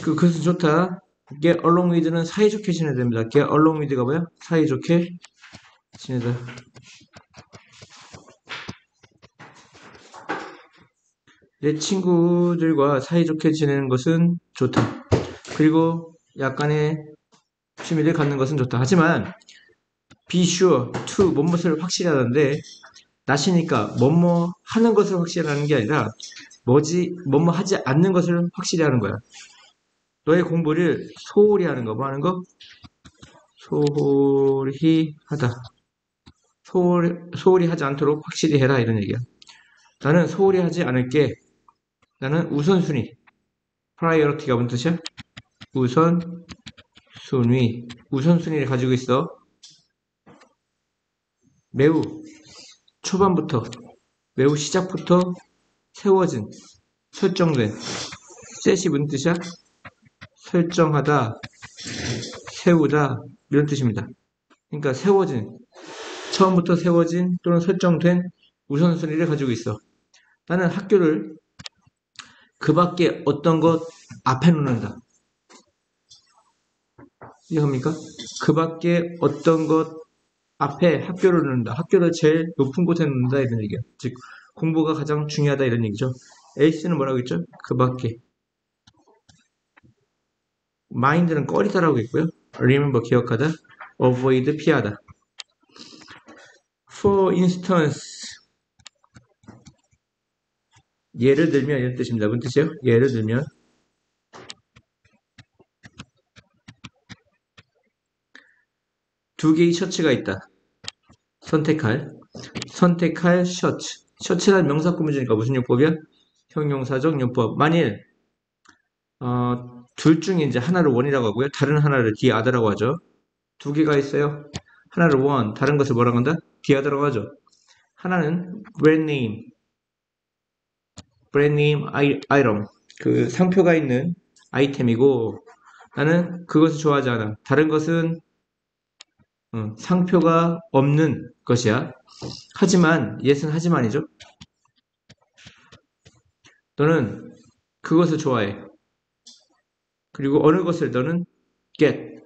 그것은 좋다. get along with는 사이좋게 지내야 됩니다. get along with가 뭐야? 사이좋게 지내다. 내 친구들과 사이좋게 지내는 것은 좋다. 그리고 약간의 취미를 갖는 것은 좋다. 하지만 be sure to 뭐뭇을 확실히 하는데 나시니까 뭐뭐 하는 것을 확실히 하는 게 아니라 뭐뭐 하지 않는 것을 확실히 하는 거야. 너의 공부를 소홀히 하는 거, 뭐 하는 거? 소홀히 하다. 소홀히 하지 않도록 확실히 해라 이런 얘기야. 나는 소홀히 하지 않을게. 나는 우선순위. priority가 무슨 뜻이야? 우선순위를 가지고 있어. 매우 초반부터, 매우 시작부터 세워진, 설정된. 셋이 무슨 뜻이야? 설정하다, 세우다 이런 뜻입니다. 그러니까 처음부터 세워진 또는 설정된 우선순위를 가지고 있어. 나는 학교를 그 밖에 어떤 것 앞에 놓는다. 이해합니까? 그 밖에 어떤 것 앞에 학교를 놓는다. 학교를 제일 높은 곳에 놓는다 이런 얘기야. 즉 공부가 가장 중요하다 이런 얘기죠. 에이스는 뭐라고 했죠? 그 밖에. 마인드는 꺼리다라고 했고요. remember 기억하다. avoid 피하다. For instance 예를 들면 이런 뜻입니다. 무슨 뜻이에요? 예를 들면 두 개의 셔츠가 있다. 선택할 셔츠. 셔츠란 명사 꾸며주니까 무슨 용법이야? 형용사적 용법. 만일 둘 중에 이제 하나를 원이라고 하고요. 다른 하나를 the other라고 하죠. 두 개가 있어요. 하나를 one, 다른 것을 뭐라고 한다? the other라고 하죠. 하나는 brand name item. 그 상표가 있는 아이템이고 나는 그것을 좋아하지 않아. 다른 것은 상표가 없는 것이야. 하지만 예스는 하지만이죠. 너는 그것을 좋아해. 그리고 어느 것을 너는 get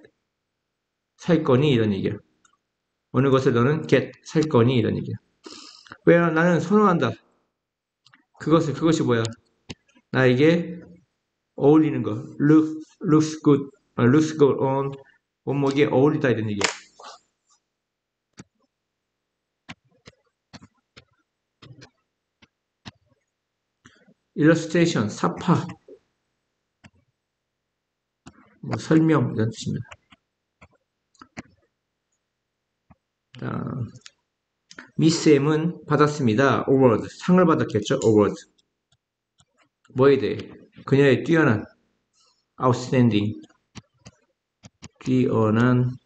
살 거니 이런 얘기야. 어느 것을 너는 get 살 거니 이런 얘기야. 왜 나는 선호한다. 그것이 뭐야? 나에게 어울리는 거. looks good on 몸무게에 어울리다 이런 얘기야. illustration 사파 뭐 설명 이런 뜻입니다. 미스 M은 받았습니다. award 상을 받았겠죠. award 뭐에 대해? 그녀의 뛰어난 outstanding 뛰어난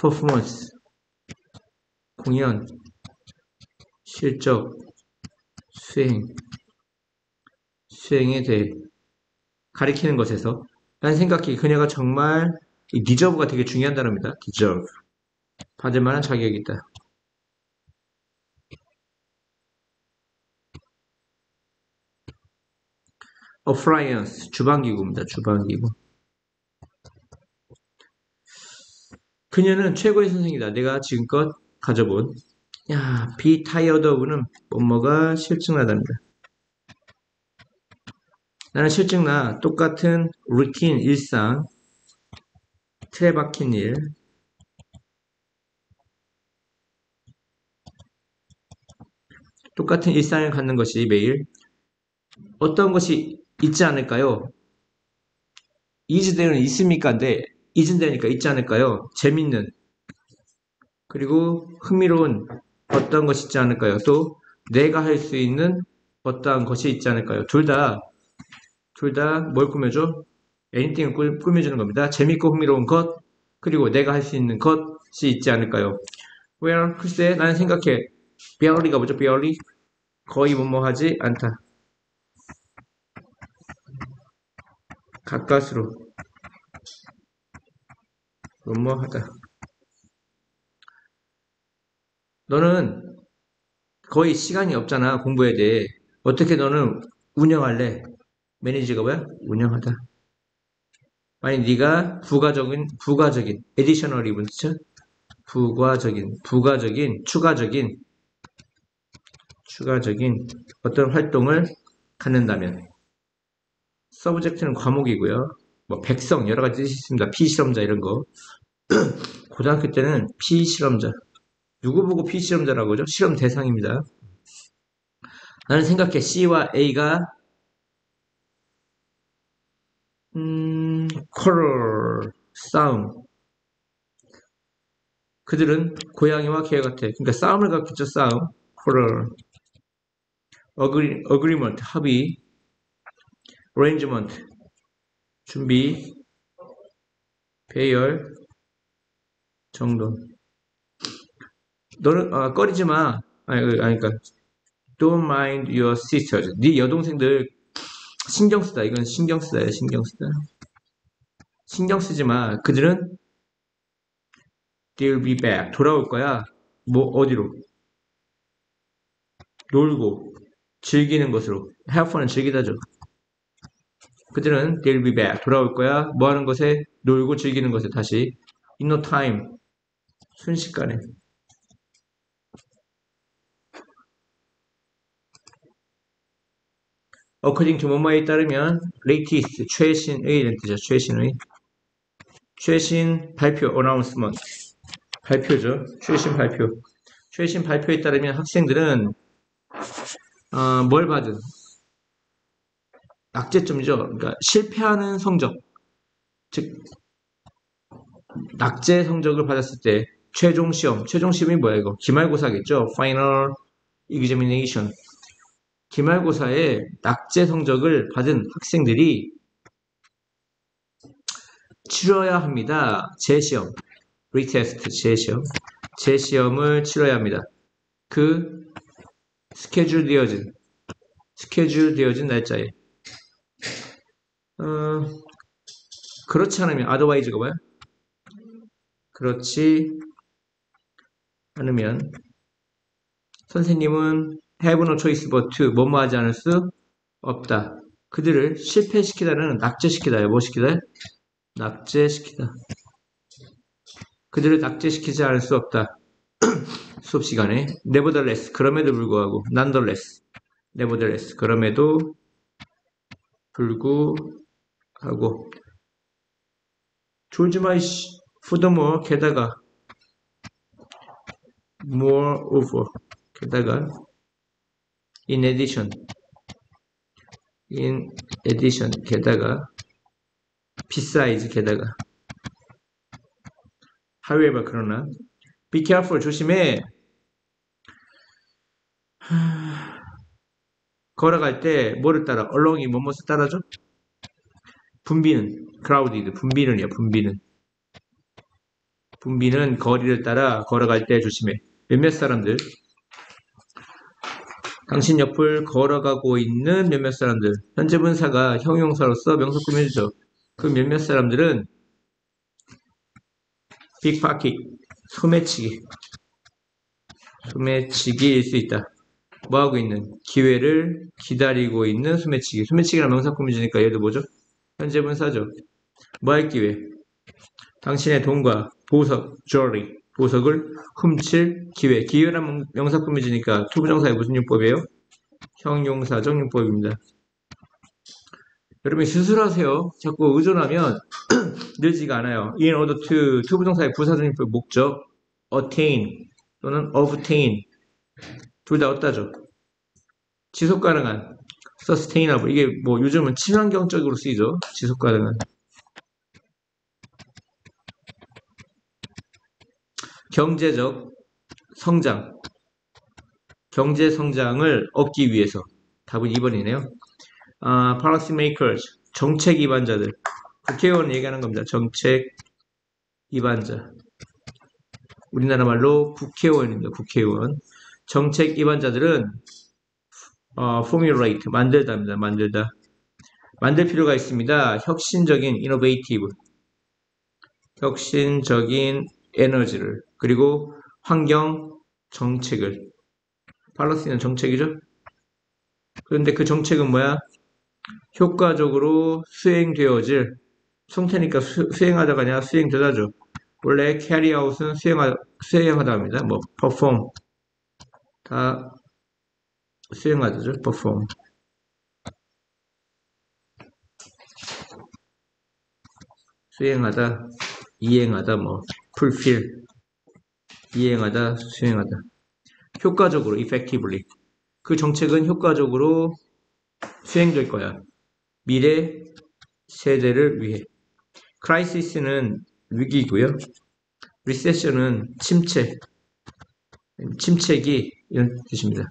퍼포먼스 공연 실적 수행에 대해 가리키는 것에서 난 생각해 그녀가 정말 deserve가 되게 중요한 단어입니다. deserve 받을 만한 자격이 있다. appliance 주방기구입니다. 주방기구. 그녀는 최고의 선생이다. 내가 지금껏 가져본 be tired of는 뭐뭐가 실증나답니다. 나는 실증나 똑같은 루틴 일상 틀에 박힌 일 똑같은 일상을 갖는 것이 매일 어떤 것이 있지 않을까요? is되는 있습니까인데 is되니까 있지 않을까요? 재밌는 그리고 흥미로운 어떤 것이 있지 않을까요? 또 내가 할 수 있는 어떠한 것이 있지 않을까요? 둘 다 뭘 꾸며줘? anything을 꾸며주는 겁니다. 재밌고 흥미로운 것 그리고 내가 할 수 있는 것이 있지 않을까요? Well, 글쎄 나는 생각해 barely가 뭐죠? barely? 거의 뭐뭐하지 않다. 가까스로 뭐뭐하다. 너는 거의 시간이 없잖아 공부에 대해. 어떻게 너는 운영할래? 매니저가 뭐야? 운영하다. 만약 네가 부가적인, additionally 붙죠? 추가적인 어떤 활동을 갖는다면, 서브젝트는 과목이고요. 뭐 백성 여러 가지 뜻이 있습니다. 피실험자 이런 거. 고등학교 때는 피실험자. 누구 보고 피실험자라고 하죠? 실험 대상입니다. 나는 생각해. C와 A가 quarrel, 싸움. 그들은 고양이와 개 같아. 그러니까 싸움을 갖겠죠. 싸움. quarrel. agreement, 합의. arrangement, 준비. 배열, 정돈. 너는 꺼리지 마. 그러니까 don't mind your sisters. 네 여동생들 신경 쓰다. 이건 신경 쓰다야. 신경 쓰다. 신경 쓰지 마. 그들은 they'll be back. 돌아올 거야. 뭐 어디로? 놀고 즐기는 것으로. have fun은 즐기다죠. 그들은 they'll be back. 돌아올 거야. 뭐 하는 것에? 놀고 즐기는 것에 다시. in no time. 순식간에. according to 뭐뭐에 따르면 latest, 최신의라는 뜻이죠. 최신의. 최신 발표, announcement. 발표죠. 최신 발표. 최신 발표에 따르면 학생들은 뭘 받은? 낙제점이죠. 그러니까 실패하는 성적, 즉 낙제 성적을 받았을 때 최종 시험이 뭐야 이거? 기말고사겠죠. Final Examination. 기말고사에 낙제 성적을 받은 학생들이 치러야 합니다. 재시험, 리테스트, 재시험을 치러야 합니다. 그 스케줄 되어진 날짜에. 그렇지 않으면 otherwise가 뭐야? 그렇지 않으면 선생님은 have no choice but to 뭐뭐 하지 않을 수 없다. 그들을 실패시키다는 낙제시키다요. 뭐 시키다? 낙제시키다. 그들을 낙제시키지 않을 수 없다. 수업 시간에 nevertheless 그럼에도 불구하고 nonetheless nevertheless 그럼에도 불구하고 졸지 마 이씨. furthermore 게다가 moreover 게다가 in addition 게다가 besides 게다가 however 그러나 be careful 조심해. 걸어갈 때 뭐를 따라? along이 뭐뭇을 따라줘? 분비는 crowded 분비는이야. 분비는 거리를 따라 걸어갈 때 조심해. 몇몇 사람들 당신 옆을 걸어가고 있는 몇몇 사람들 현재 분사가 형용사로서 명사 꾸며주죠. 그 몇몇 사람들은 빅파켓 소매치기일 수 있다. 뭐하고 있는? 기회를 기다리고 있는 소매치기라는 명사 꾸며주니까 얘도 뭐죠? 현재 분사죠. 뭐 할 기회? 당신의 돈과 보석, 보석을 훔칠 기회란 명사 꾸며지니까 투부정사의 무슨 용법이에요? 형용사적 용법입니다. 여러분이 스스로하세요. 자꾸 의존하면 늘지가 않아요. in order to 투부정사의 부사적 용법 목적 attain 또는 obtain 둘 다 어따죠? 지속 가능한 sustainable 이게 뭐 요즘은 친환경적으로 쓰이죠. 지속 가능한 경제적 성장 경제 성장을 얻기 위해서 답은 2번이네요. policy makers 정책 입안자들 국회의원 얘기하는 겁니다. 정책 입안자 우리나라 말로 국회의원입니다. 국회의원 정책 입안자들은 formulate 만들다입니다. 만들 필요가 있습니다. 혁신적인 innovative 혁신적인 에너지를 그리고 환경 정책을 팔러스는 정책이죠. 그런데 그 정책은 뭐야? 효과적으로 수행되어질 송태니까 수행하다가 아니라 수행되다죠. 원래 carry out은 수행하다입니다. 뭐 perform 다 수행하다죠. perform. 수행하다, 이행하다, 뭐 fulfill, 이행하다, 수행하다. 효과적으로 effectively. 그 정책은 효과적으로 수행될 거야. 미래 세대를 위해. 크라이시스는 위기고요. 리세션은 침체기 이런 뜻입니다.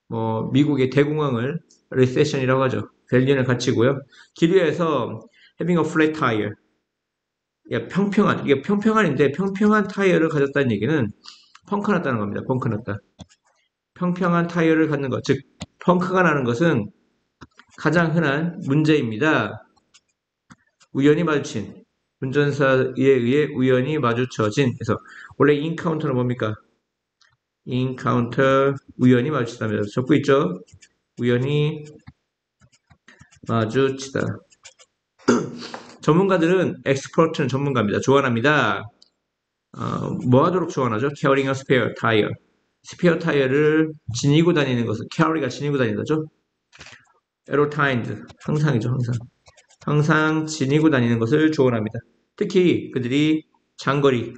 뭐 미국의 대공황을 리세션이라고 하죠. 밸류는 가치고요. 기류에서 having a flat tire. 이게 평평한인데 평평한 타이어를 가졌다는 얘기는 펑크 났다는 겁니다. 펑크 났다. 평평한 타이어를 갖는 것, 즉 펑크가 나는 것은 가장 흔한 문제입니다. 우연히 마주친 운전사에 의해 우연히 마주쳐진. 그래서 원래 인카운터는 뭡니까? 인카운터 우연히 마주치다입니다. 적고 있죠? 우연히 마주치다. 전문가들은 엑스퍼트는 전문가입니다. 조언합니다. 뭐 하도록 조언하죠? carrying a spare tire. 스페어 타이어를 지니고 다니는 것을 carry가 지니고 다니는 거죠. aerotined 항상이죠. 항상 지니고 다니는 것을 조언합니다. 특히 그들이 장거리를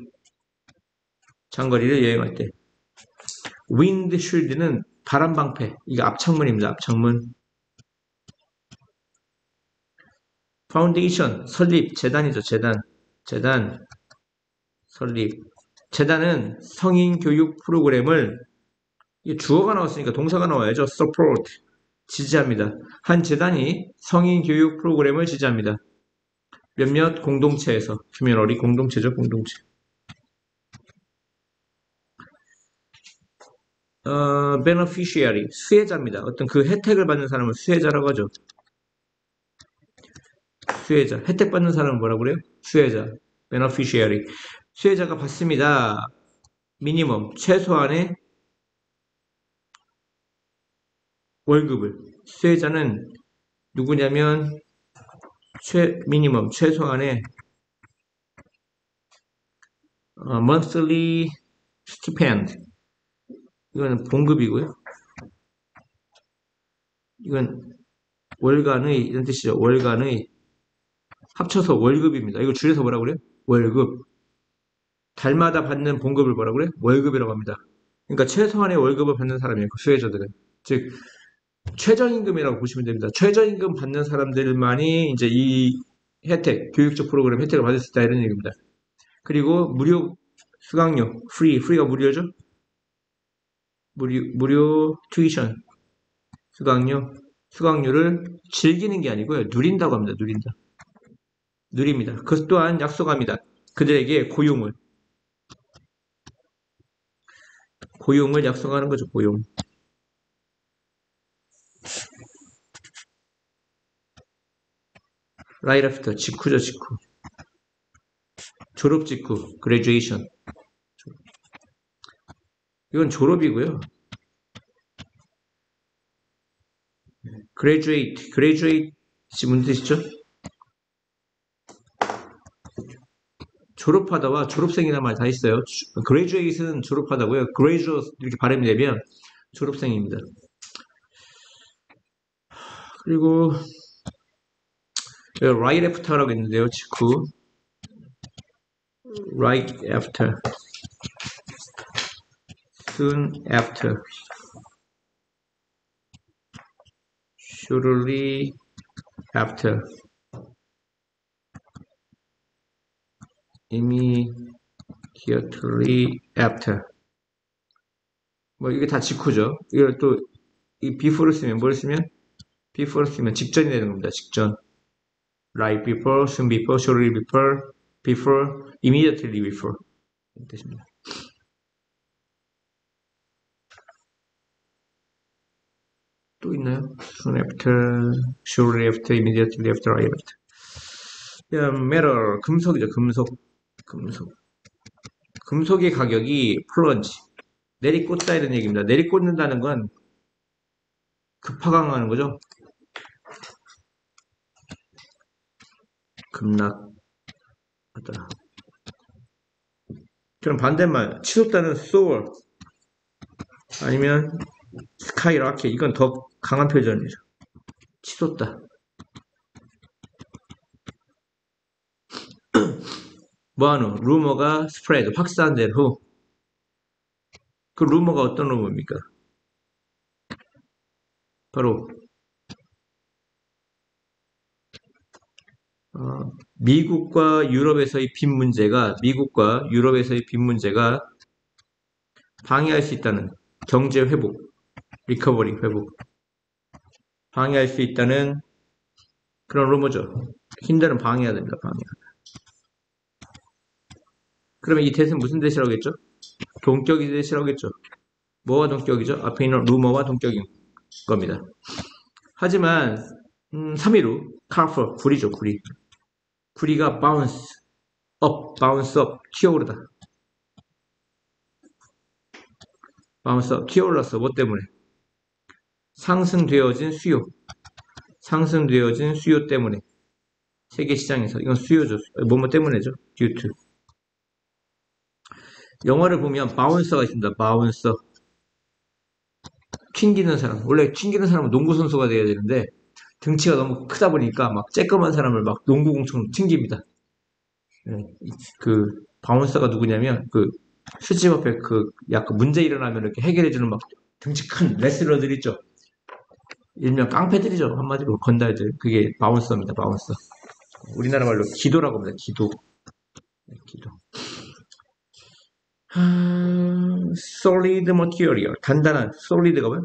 여행할 때 wind shield는 바람 방패. 이게 앞창문입니다. 앞창문. 파운데이션 설립 재단이죠. 재단 설립. 재단은 성인 교육 프로그램을 주어가 나왔으니까 동사가 나와야죠. support 지지합니다. 한 재단이 성인 교육 프로그램을 지지합니다. 몇몇 공동체에서 community 공동체죠. 공동체. beneficiary 수혜자입니다. 어떤 그 혜택을 받는 사람을 수혜자라고 하죠. 수혜자. 혜택 받는 사람은 뭐라고 그래요? 수혜자. beneficiary. 수혜자가 받습니다. 미니멈 최소한의 월급을. 수혜자는 누구냐면 미니멈 최소한의 monthly stipend. 이거는 봉급이고요. 이건 월간의 이런 뜻이죠. 월간의 합쳐서 월급입니다. 이거 줄여서 뭐라고 그래요? 월급. 달마다 받는 봉급을 뭐라고 그래요? 월급이라고 합니다. 그러니까 최소한의 월급을 받는 사람이에요. 그 수혜자들은. 즉 최저임금이라고 보시면 됩니다. 최저임금 받는 사람들만이 이제 이 혜택, 교육적 프로그램 혜택을 받을 수 있다 이런 얘기입니다. 그리고 무료 수강료, 프리가 무료죠? 무료 튜이션, 수강료를 즐기는 게 아니고요. 누린다고 합니다. 누립니다. 그것 또한 약속합니다. 그들에게 고용을 약속하는 거죠. 고용. right after 직후죠. 직후. 졸업 직후 graduation. 이건 졸업이고요. graduate 무슨 뜻이죠? 졸업하다와 졸업생이라는 말 다 있어요. graduate는 졸업하다고요. graduate 이렇게 발음이 되면 졸업생입니다. 그리고 right after라고 있는데요. 직후 right after soon after shortly after immediately after 뭐 이게 다 직후죠. 이걸 또 이 before를 쓰면 뭘 쓰면 before를 쓰면 직전이 되는 겁니다. 직전. right before, soon before, shortly before, immediately before 이런 뜻입니다. 또 있나요? soon after, shortly after, immediately after, right after. metal, 금속이죠. 금속의 가격이 플런지 내리꽂다 이런 얘기입니다. 내리꽂는다는 건 급하강하는 거죠. 급락. 하다. 그럼 반대말 치솟다는 soar 아니면 skyrocket 이건 더 강한 표현이죠. 치솟다. 뭐하노? 루머가 spread 확산된 후. 그 루머가 어떤 루머입니까? 바로 미국과 유럽에서의 빚 문제가 방해할 수 있다는 경제 회복, 리커버리 회복, 방해할 수 있다는 그런 루머죠. 힘들면 방해해야 됩니다. 방해. 그러면 이 대신 무슨 대시라고 했죠? 동격이 대시라고 했죠. 뭐와 동격이죠? 앞에 있는 루머와 동격인 겁니다. 하지만 3위로 카프 구리죠. 구리가 bounce up 튀어오르다. bounce up 튀어올랐어. 뭐 때문에? 상승되어진 수요 때문에 세계 시장에서 이건 수요죠. 뭐뭐 때문에죠? due to 영화를 보면 바운서가 있습니다. 바운서 튕기는 사람. 원래 튕기는 사람은 농구 선수가 돼야 되는데 등치가 너무 크다 보니까 막 쬐끄만 사람을 막 농구공처럼 튕깁니다. 네, 그 바운서가 누구냐면 그 수집 앞에 그 약간 문제 일어나면 이렇게 해결해주는 막 등치 큰 레슬러들 있죠. 일명 깡패들이죠. 한마디로 건달들. 그게 바운서입니다. 바운서. 우리나라 말로 기도라고 합니다. 기도. 네, 기도. solid material. 단단한. solid가 뭐야?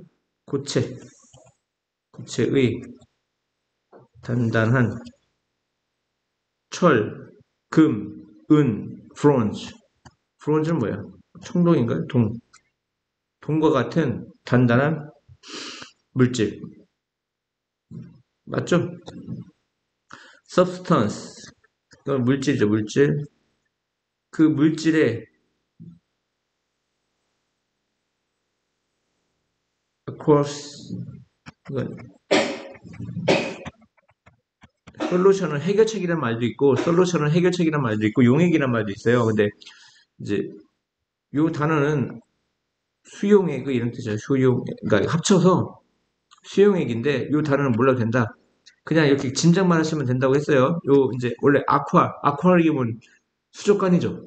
고체의 단단한 철, 금, 은, bronze. bronze는 뭐야? 청동인가요? 동과 같은 단단한 물질. 맞죠? substance. 그건 물질이죠, 물질. 그 물질에 across 이건 솔루션은 해결책이란 말도 있고 솔루션은 해결책이란 말도 있고 용액이란 말도 있어요. 근데 이제 요 단어는 수용액 이런 뜻이에요. 그러니까 합쳐서 수용액인데 요 단어는 몰라도 된다. 그냥 이렇게 짐작만 하시면 된다고 했어요. 요 이제 원래 아쿠아리움은 수족관이죠.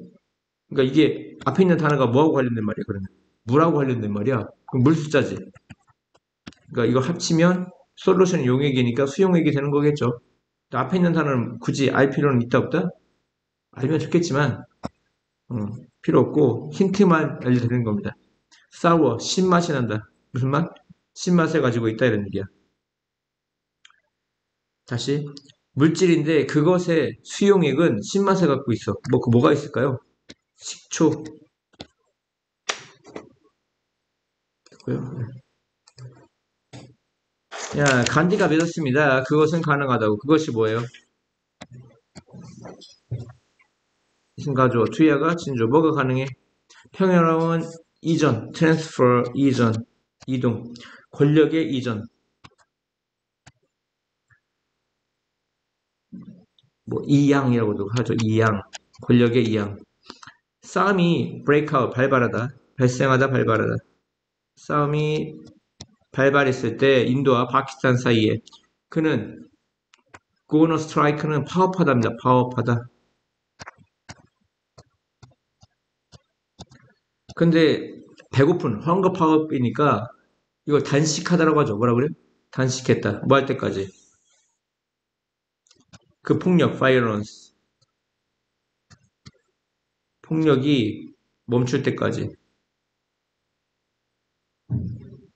그러니까 이게 앞에 있는 단어가 뭐하고 관련된 말이야? 그러면 물하고 관련된 말이야. 그럼 물 숫자지. 그러니까 이거 합치면 솔루션 용액이니까 수용액이 되는 거겠죠. 앞에 있는 단어는 굳이 알 필요는 있다 없다? 알면 좋겠지만 필요 없고 힌트만 알려드리는 겁니다. sour, 신맛이 난다. 무슨 맛? 신맛을 가지고 있다 이런 얘기야. 다시 물질인데 그것의 수용액은 신맛을 갖고 있어. 뭐가 있을까요? 식초. 야, 간디가 믿었습니다. 그것은 가능하다고. 그것이 뭐예요? 신가조, 투야가 진조. 뭐가 가능해? 평화로운 이전, transfer 이동. 권력의 이전. 이양이라고도 하죠. 이양. 권력의 이양. 싸움이 breakout, 발생하다, 발발하다. 싸움이 발발했을 때 인도와 파키스탄 사이에 그는 go on strike는 파업하다입니다. 파업하다. 근데 배고픈 헝거 파업이니까 이걸 단식하다라고 하죠. 뭐라 그래? 단식했다. 뭐 할 때까지? 그 폭력, violence. 폭력이 멈출 때까지.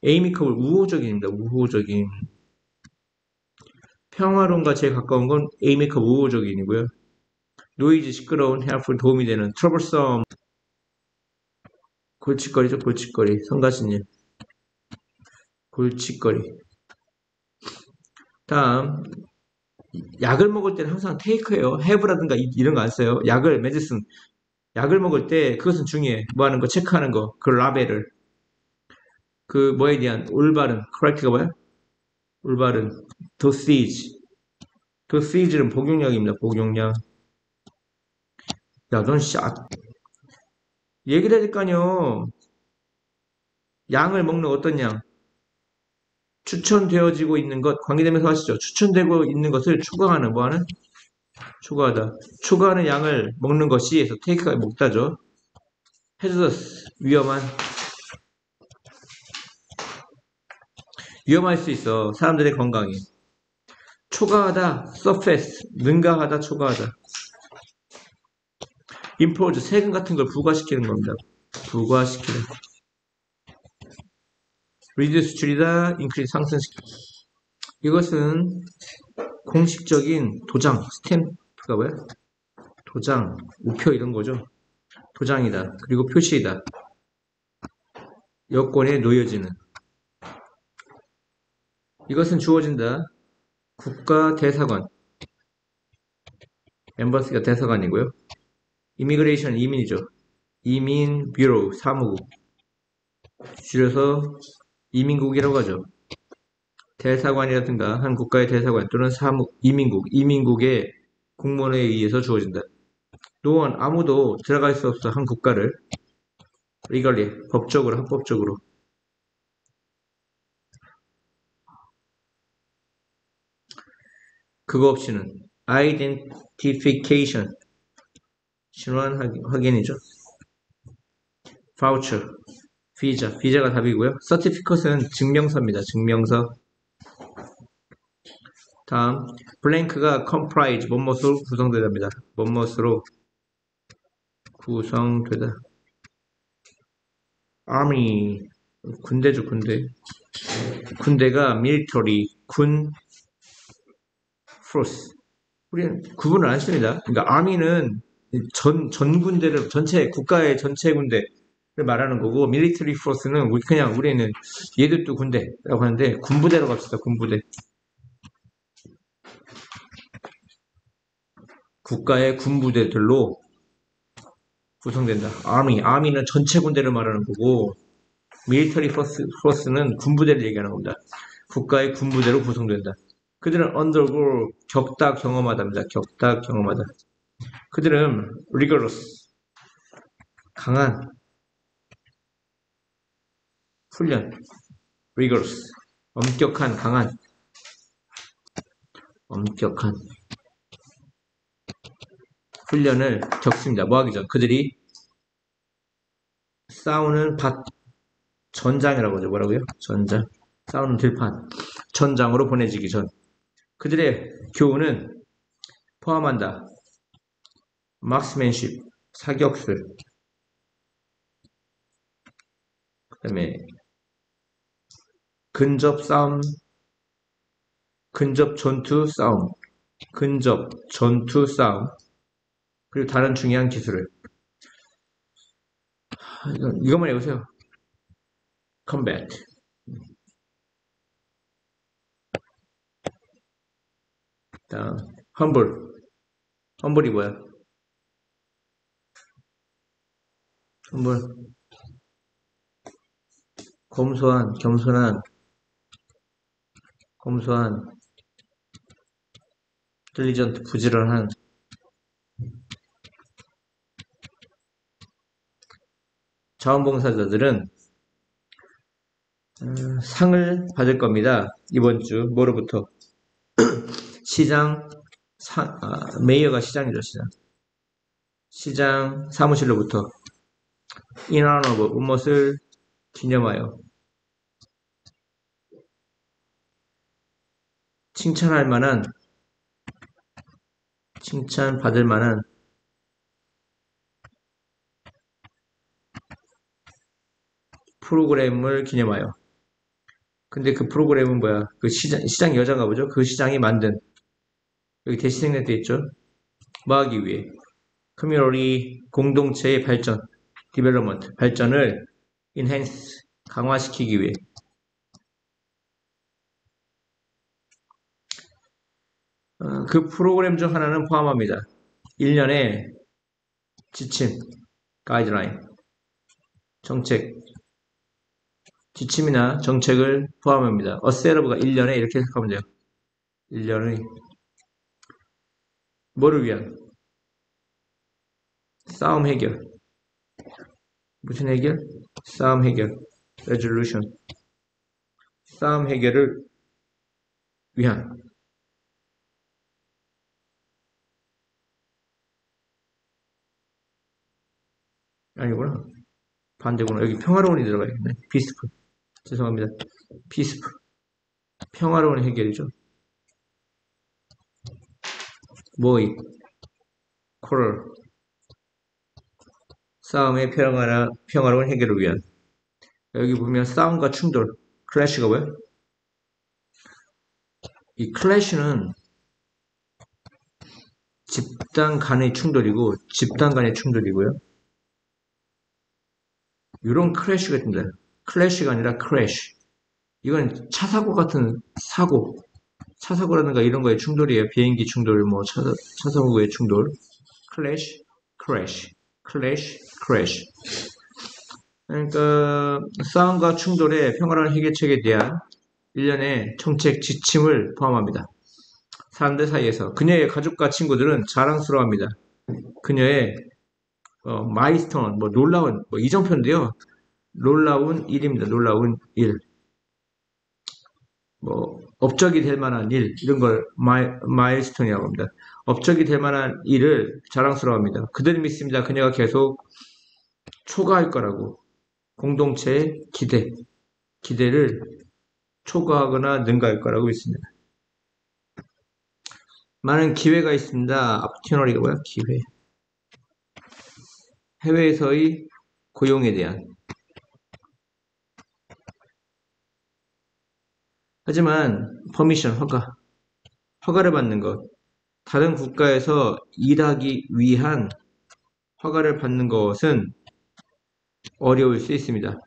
에이미컵을 우호적인입니다. 우호적인. 평화론과 제일 가까운 건 에이미컵 우호적인이고요. 노이즈 시끄러운 helpful 도움이 되는 troublesome 골칫거리죠. 골칫거리. 성가신님. 골칫거리. 다음 약을 먹을 때는 항상 테이크예요. have라든가 이런 거 안 써요. 약을 medicine 약을 먹을 때 그것은 중요해. 뭐 하는 거 체크하는 거. 그 라벨을 그 뭐에 대한 올바른 correct가 뭐야? 올바른 dosage는 복용량입니다. 복용량. 야, 넌 씨, 얘기를 해야 될 거 아니여. 양을 먹는 어떤 양? 추천되어지고 있는 것, 관계되면서 하시죠. 추천되고 있는 것을 추가하는, 뭐하는? 추가하다. 추가하는 양을 먹는 것이, 해서 테이크가 먹다죠. hazardous, 위험할 수 있어. 사람들의 건강에. 초과하다, surface, 능가하다, 초과하다. impose, 세금 같은 걸 부과시키는 겁니다. 부과시키는. reduce, 줄이다, increase, 상승시키다. 이것은 공식적인 도장, 스탬프가 뭐야? 도장, 우표 이런 거죠. 도장이다. 그리고 표시이다. 여권에 놓여지는. 이것은 주어진다. 국가대사관. 엠버시가 대사관이고요. 이미그레이션, 이민이죠. 이민 뷰로, 사무국. 줄여서 이민국이라고 하죠. 대사관이라든가 한 국가의 대사관 또는 이민국, 이민국의 공무원에 의해서 주어진다. 노원, 아무도 들어갈 수 없어. 한 국가를 legally, 법적으로, 합법적으로. 그거 없이는 identification, 신원 확인이죠. voucher, 비자가 답이고요. certificate는 증명서입니다. 증명서. 다음, blank가 comprise, 뭐뭇으로 구성되답니다. 뭐뭇으로 구성되다. army, 군대죠, 군대. 군대가 military, 군, force. 우리는 구분을 안 씁니다. 그러니까 army는 전 군대를, 국가의 전체 군대를 말하는 거고, military force는 우리는 얘들도 군대라고 하는데, 군부대로 갑시다, 군부대. 국가의 군부대들로 구성된다. army는 전체 군대를 말하는 거고, military force는 군부대를 얘기하는 겁니다. 국가의 군부대로 구성된다. 그들은 undergo, 겪다, 경험하다입니다. 겪다, 경험하다. 그들은 rigorous, 강한 훈련, rigorous, 엄격한, 강한, 엄격한 훈련을 겪습니다. 뭐 하기 전? 그들이 싸우는 전장이라고 하죠. 뭐라고요? 전장. 싸우는 들판. 전장으로 보내지기 전. 그들의 교훈은 포함한다. marksmanship, 사격술. 그 다음에 근접 싸움, 근접 전투 싸움, 근접 전투 싸움. 그리고 다른 중요한 기술을. 이것만 해보세요. combat. 다음, humble. 이 뭐야? humble. 겸손한, diligent, 부지런한. 자원봉사자들은 상을 받을 겁니다. 이번 주 뭐로부터? 시장, 메이어가 시장이죠, 시장. 시장 사무실로부터 in honor of, 무엇을 기념하여. 칭찬할 만한, 칭찬받을 만한 프로그램을 기념하여. 근데 그 프로그램은 뭐야? 그 시장 여자가 보죠? 그 시장이 만든, 여기 대시생략 돼 있죠? 뭐 하기 위해? 커뮤니티, 공동체의 발전, 디벨롭먼트, 발전을 enhance, 강화시키기 위해. 그 프로그램 중 하나는 포함합니다. 1년의 지침, 가이드라인, 정책, 지침이나 정책을 포함합니다. 어셋업가 1년에 이렇게 해석하면 돼요. 1년의 뭐를 위한? 싸움 해결. 무슨 해결? 싸움 해결. resolution. 싸움 해결을 위한. 아니구나. 반대구나. 여기 평화로운이 들어가야겠네. peaceful. 죄송합니다. peaceful. 평화로운 해결이죠. 모의. quarrel. 싸움의 평화로운 해결을 위한. 여기 보면 싸움과 충돌. 클래시가 뭐야? 이 클래시는 집단 간의 충돌이고 집단 간의 충돌이고요. 이런 크래쉬가 된다. 클래시가 아니라 크래쉬. 이건 차 사고 같은 사고. 차 사고라든가 이런 거의 충돌이에요. 비행기 충돌, 뭐 차 사고의 충돌. 클래시, 크래쉬, 클래시, 크래쉬. 그러니까 싸움과 충돌의 평화로운 해결책에 대한 일련의 정책 지침을 포함합니다. 사람들 사이에서 그녀의 가족과 친구들은 자랑스러워합니다. 그녀의 마이스톤, 뭐 놀라운, 뭐 이정표인데요. 놀라운 일입니다. 놀라운 일. 뭐 업적이 될 만한 일, 이런 걸 마일스톤이라고 합니다. 업적이 될 만한 일을 자랑스러워합니다. 그들은 믿습니다. 그녀가 계속 초과할 거라고. 공동체의 기대를 초과하거나 능가할 거라고 믿습니다. 많은 기회가 있습니다. opportunity가 뭐야? 기회. 해외에서의 고용에 대한. 하지만 퍼미션, 허가를 받는 것. 다른 국가에서 일하기 위한 허가를 받는 것은 어려울 수 있습니다.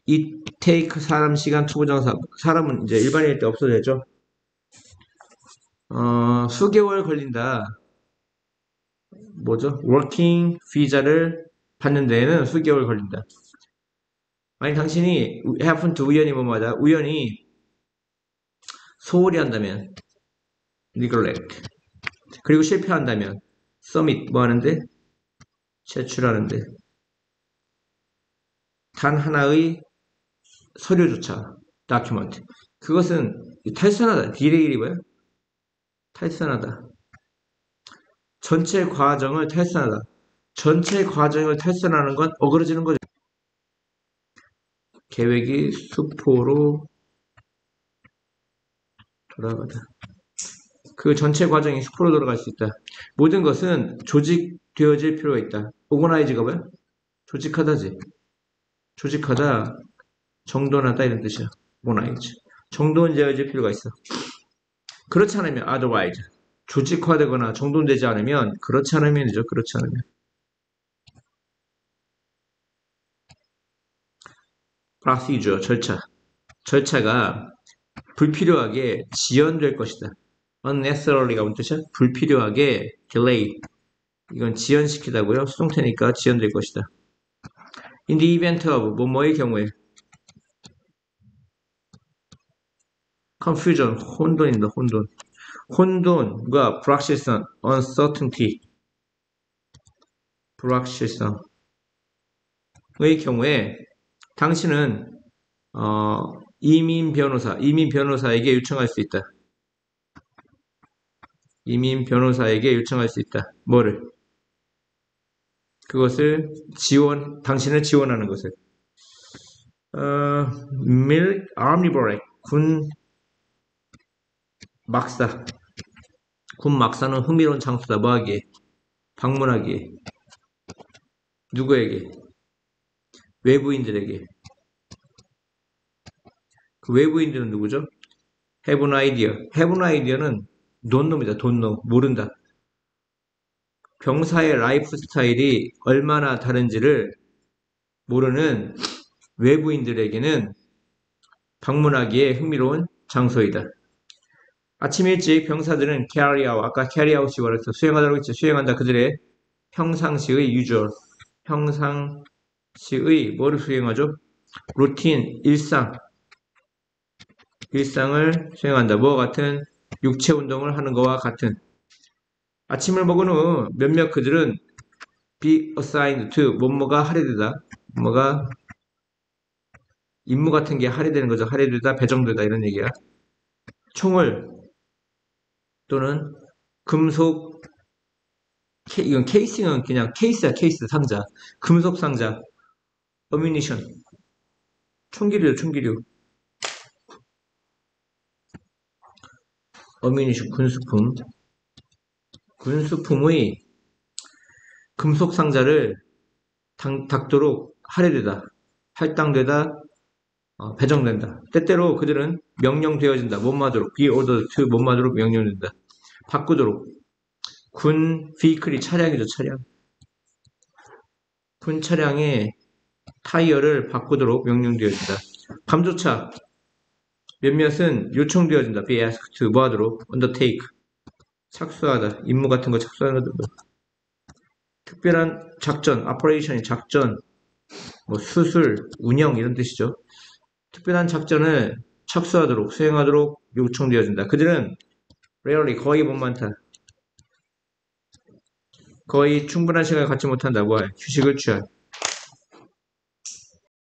It take 사람, 시간, 투부정사. 사람은 이제 일반인일 때 없어도 되죠. 수개월 걸린다. 뭐죠? working 비자를 받는 데에는 수개월 걸린다. 만약 당신이 happen to 우연히 뭐뭐하다. 우연히 소홀히 한다면 neglect. 그리고 실패한다면 submit 뭐 하는데? 제출하는데. 단 하나의 서류조차 document. 그것은 탈선하다. 딜레이리 뭐야? 탈선하다. 전체 과정을 탈선하다. 전체 과정을 탈선하는 건 어그러지는 거죠. 계획이 수포로 돌아가다. 그 전체 과정이 수포로 돌아갈 수 있다. 모든 것은 조직되어질 필요가 있다. organize가 뭐야? 조직하다지. 조직하다, 정돈하다 이런 뜻이야. organize. 정돈되어질 필요가 있어. 그렇지 않으면 otherwise. 조직화되거나 정돈되지 않으면 그렇지 않으면이죠. 그렇지 않으면. procedure, 절차가 불필요하게 지연될 것이다. unnecessary가 무슨 뜻이야? 불필요하게 delay. 이건 지연시키다고요. 수동태니까 지연될 것이다. In the event of 뭐뭐의 경우에 confusion, 혼돈입니다. 혼돈과 불확실성, uncertainty, 불확실성의 경우에 당신은 이민 변호사에게 요청할 수 있다. 이민 변호사에게 요청할 수 있다. 뭐를? 그것을 당신을 지원하는 것을. Army Barack, 군 막사는 흥미로운 장소다. 뭐하기에? 방문하기에. 누구에게? 외부인들에게. 그 외부인들은 누구죠? Have an idea. Have an idea는 don't know입니다. don't know. 모른다. 병사의 라이프 스타일이 얼마나 다른지를 모르는 외부인들에게는 방문하기에 흥미로운 장소이다. 아침 일찍 병사들은 carry out, 아까 carry out이라고 했어. 수행하다고 했죠. 수행한다. 그들의 평상시의 usual, 평상시의 뭐를 수행하죠? 루틴, 일상을 수행한다. 뭐와 같은? 육체 운동을 하는 것과 같은. 아침을 먹은 후 몇몇 그들은 be assigned to 뭐뭐가 할애되다. 뭐가 임무 같은 게 할애되는 거죠. 할애되다, 배정되다 이런 얘기야. 총을 또는 금속 이건 케이싱은 그냥 케이스야, 케이스 상자. 금속 상자. 어뮤니션. 총기류, 총기류. 어뮤니션, 군수품. 군수품의 금속 상자를 닦도록 할애되다, 할당되다, 배정된다. 때때로 그들은 명령되어진다. 못마도록, be ordered to 못마도록 명령된다. 바꾸도록. 군 vehicle 차량이죠, 차량. 군 차량의 타이어를 바꾸도록 명령되어진다. 감조차 몇몇은 요청되어진다. be asked to 뭐하도록 undertake 착수하다. 임무 같은 거 착수하는 것도. 특별한 작전, operation이 작전, 뭐 수술, 운영 이런 뜻이죠. 특별한 작전을 착수하도록, 수행하도록 요청되어진다. 그들은 rarely 거의 못 많다. 거의 충분한 시간을 갖지 못한다. 뭐 휴식을 취할.